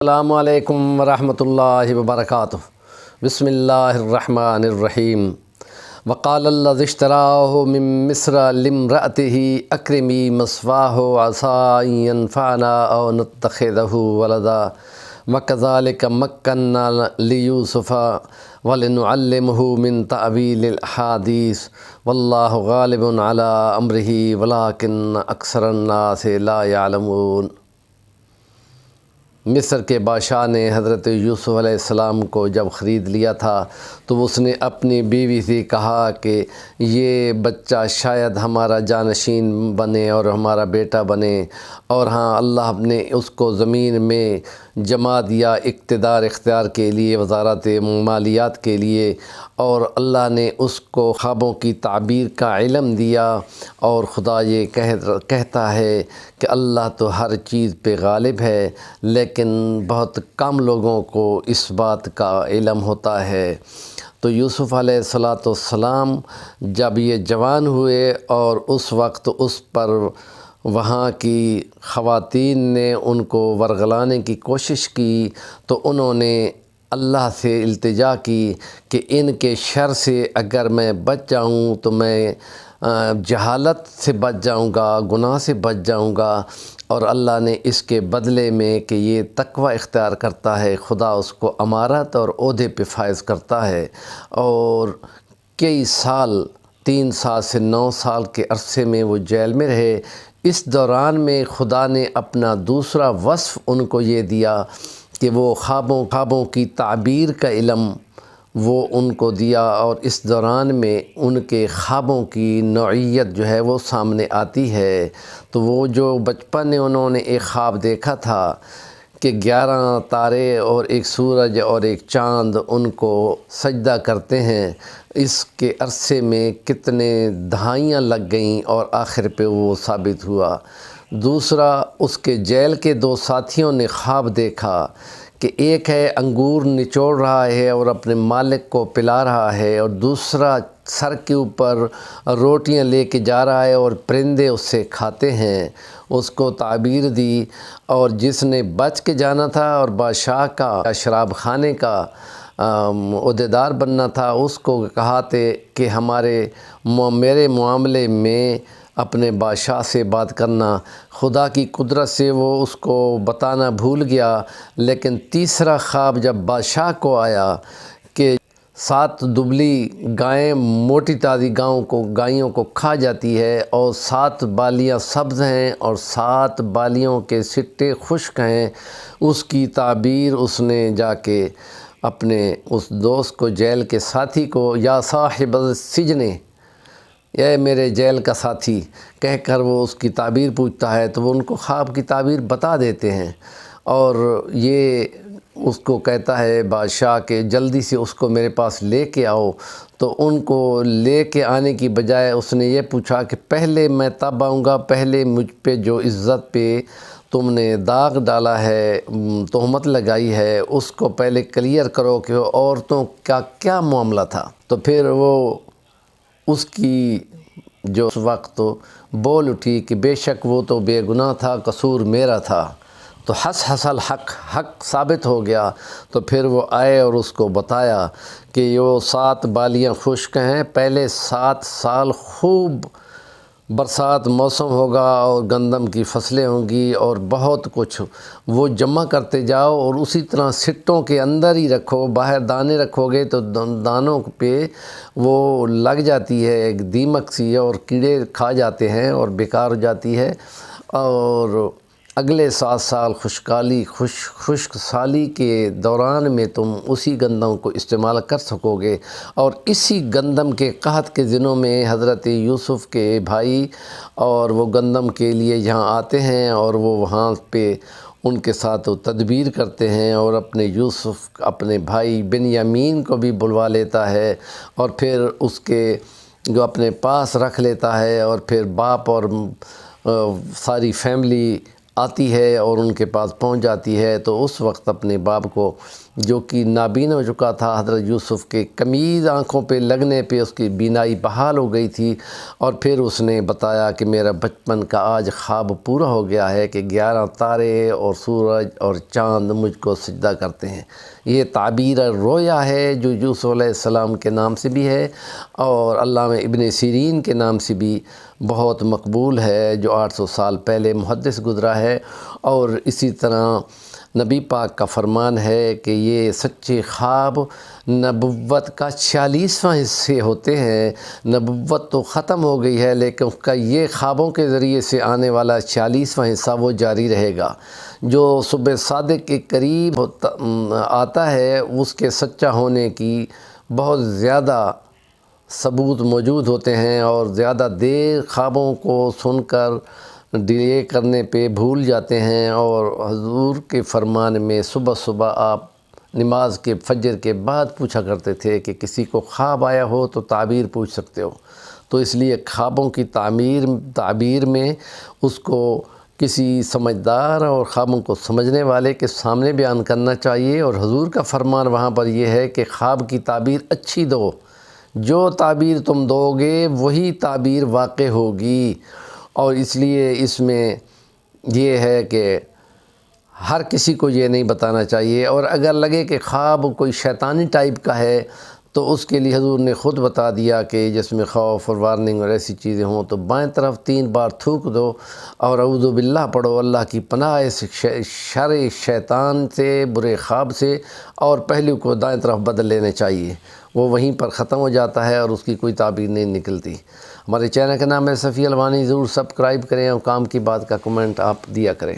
السلام علیکم ورحمۃ اللہ وبرکاتہ۔ بسم اللہ الرحمن الرحیم۔ وقال الذی اشتراہ من مصر لامرأتہ اکرمی مثواہ عسیٰ ان ینفعنا او نتخذہ ولدا وکذالک مکننا لیوسف ولنعلمہ من تأویل الاحادیث واللہ غالب علی امرہ ولکن اکثر الناس لا یعلمون۔ مصر کے بادشاہ نے حضرت یوسف علیہ السلام کو جب خرید لیا تھا تو اس نے اپنی بیوی سے کہا کہ یہ بچہ شاید ہمارا جانشین بنے اور ہمارا بیٹا بنے، اور ہاں اللہ نے اس کو زمین میں جما دیا اقتدار اختیار کے لیے، وزارت مالیات کے لیے، اور اللہ نے اس کو خوابوں کی تعبیر کا علم دیا۔ اور خدا یہ کہتا ہے کہ اللہ تو ہر چیز پہ غالب ہے، لیکن بہت کم لوگوں کو اس بات کا علم ہوتا ہے۔ تو یوسف علیہ السلام جب یہ جوان ہوئے اور اس وقت اس پر وہاں کی خواتین نے ان کو ورغلانے کی کوشش کی، تو انہوں نے اللہ سے التجا کی کہ ان کے شر سے اگر میں بچ جاؤں تو میں جہالت سے بچ جاؤں گا، گناہ سے بچ جاؤں گا، اور اللہ نے اس کے بدلے میں کہ یہ تقوی اختیار کرتا ہے، خدا اس کو امارت اور عہدے پہ فائز کرتا ہے۔ اور کئی سال، 3 سال سے 9 سال کے عرصے میں وہ جیل میں رہے۔ اس دوران میں خدا نے اپنا دوسرا وصف ان کو یہ دیا کہ وہ خوابوں کی تعبیر کا علم وہ ان کو دیا، اور اس دوران میں ان کے خوابوں کی نوعیت جو ہے وہ سامنے آتی ہے۔ تو وہ جو بچپن میں انہوں نے ایک خواب دیکھا تھا کہ 11 تارے اور ایک سورج اور ایک چاند ان کو سجدہ کرتے ہیں، اس کے عرصے میں کتنے دہائیاں لگ گئیں اور آخر پہ وہ ثابت ہوا۔ دوسرا، اس کے جیل کے 2 ساتھیوں نے خواب دیکھا کہ ایک ہے انگور نچوڑ رہا ہے اور اپنے مالک کو پلا رہا ہے، اور دوسرا سر کے اوپر روٹیاں لے کے جا رہا ہے اور پرندے اس سے کھاتے ہیں۔ اس کو تعبیر دی، اور جس نے بچ کے جانا تھا اور بادشاہ کا شراب خانے کا عہدیدار بننا تھا، اس کو کہا تھے کہ میرے معاملے میں اپنے بادشاہ سے بات کرنا۔ خدا کی قدرت سے وہ اس کو بتانا بھول گیا، لیکن تیسرا خواب جب بادشاہ کو آیا کہ 7 دبلی گائیں موٹی تازی گائیوں کو کھا جاتی ہے، اور 7 بالیاں سبز ہیں اور 7 بالیوں کے سٹے خشک ہیں، اس کی تعبیر اس نے جا کے اپنے اس دوست کو، جیل کے ساتھی کو، یا صاحب السجن، اے میرے جیل کا ساتھی کہہ کر وہ اس کی تعبیر پوچھتا ہے، تو وہ ان کو خواب کی تعبیر بتا دیتے ہیں۔ اور یہ اس کو کہتا ہے بادشاہ کہ جلدی سے اس کو میرے پاس لے کے آؤ۔ تو ان کو لے کے آنے کی بجائے اس نے یہ پوچھا کہ پہلے میں تب آؤں گا، پہلے مجھ پہ جو عزت پہ تم نے داغ ڈالا ہے، تہمت لگائی ہے، اس کو پہلے کلیئر کرو کہ عورتوں کا کیا معاملہ تھا۔ تو پھر وہ اس کی جو اس وقت بول اٹھی کہ بے شک وہ تو بے گناہ تھا، قصور میرا تھا۔ تو حس حق ثابت ہو گیا۔ تو پھر وہ آئے اور اس کو بتایا کہ یہ 7 بالیاں خشک ہیں، پہلے 7 سال خوب برسات موسم ہوگا اور گندم کی فصلیں ہوں گی اور بہت کچھ، وہ جمع کرتے جاؤ اور اسی طرح سٹوں کے اندر ہی رکھو، باہر دانے رکھو گے تو دانوں پہ وہ لگ جاتی ہے ایک دیمک سی، اور کیڑے کھا جاتے ہیں اور بیکار ہو جاتی ہے، اور اگلے 7 سال خشک سالی کے دوران میں تم اسی گندم کو استعمال کر سکو گے۔ اور اسی گندم کے قحط کے دنوں میں حضرت یوسف کے بھائی اور وہ گندم کے لیے یہاں آتے ہیں، اور وہ وہاں پہ ان کے ساتھ وہ تدبیر کرتے ہیں، اور اپنے بھائی بنیامین کو بھی بلوا لیتا ہے، اور پھر اس کے جو اپنے پاس رکھ لیتا ہے، اور پھر باپ اور ساری فیملی آتی ہے اور ان کے پاس پہنچ جاتی ہے، تو اس وقت اپنے باپ کو، جو کہ نابینا ہو چکا تھا، حضرت یوسف کے کمیز آنکھوں پہ لگنے پہ اس کی بینائی بحال ہو گئی تھی، اور پھر اس نے بتایا کہ میرا بچپن کا آج خواب پورا ہو گیا ہے کہ 11 تارے اور سورج اور چاند مجھ کو سجدہ کرتے ہیں۔ یہ تعبیر رویا ہے جو یوسف علیہ السلام کے نام سے بھی ہے اور علامہ ابن سیرین کے نام سے بھی بہت مقبول ہے، جو 800 سال پہلے محدث گزرا ہے۔ اور اسی طرح نبی پاک کا فرمان ہے کہ یہ سچے خواب نبوت کا 46واں حصے ہوتے ہیں۔ نبوت تو ختم ہو گئی ہے، لیکن اس کا یہ خوابوں کے ذریعے سے آنے والا 46واں حصہ وہ جاری رہے گا۔ جو صبح صادق کے قریب آتا ہے، اس کے سچا ہونے کی بہت زیادہ ثبوت موجود ہوتے ہیں، اور زیادہ دیر خوابوں کو سن کر ڈیلے کرنے پہ بھول جاتے ہیں۔ اور حضور کے فرمان میں صبح صبح آپ نماز کے فجر کے بعد پوچھا کرتے تھے کہ کسی کو خواب آیا ہو تو تعبیر پوچھ سکتے ہو، تو اس لیے خوابوں کی تعبیر میں اس کو کسی سمجھدار اور خوابوں کو سمجھنے والے کے سامنے بیان کرنا چاہیے۔ اور حضور کا فرمان وہاں پر یہ ہے کہ خواب کی تعبیر اچھی دو، جو تعبیر تم دو گے وہی تعبیر واقع ہوگی۔ اور اس لیے اس میں یہ ہے کہ ہر کسی کو یہ نہیں بتانا چاہیے، اور اگر لگے کہ خواب کوئی شیطانی ٹائپ کا ہے تو اس کے لیے حضور نے خود بتا دیا کہ جس میں خوف اور وارننگ اور ایسی چیزیں ہوں تو بائیں طرف 3 بار تھوک دو اور اعوذ باللہ پڑھو، اللہ کی پناہ اس شر شیطان سے، برے خواب سے، اور پہلو کو دائیں طرف بدل لینے چاہیے، وہ وہیں پر ختم ہو جاتا ہے اور اس کی کوئی تعبیر نہیں نکلتی۔ ہمارے چینل کا نام ہے صفی الوانی، ضرور سبسکرائب کریں اور کام کی بات کا کمنٹ آپ دیا کریں۔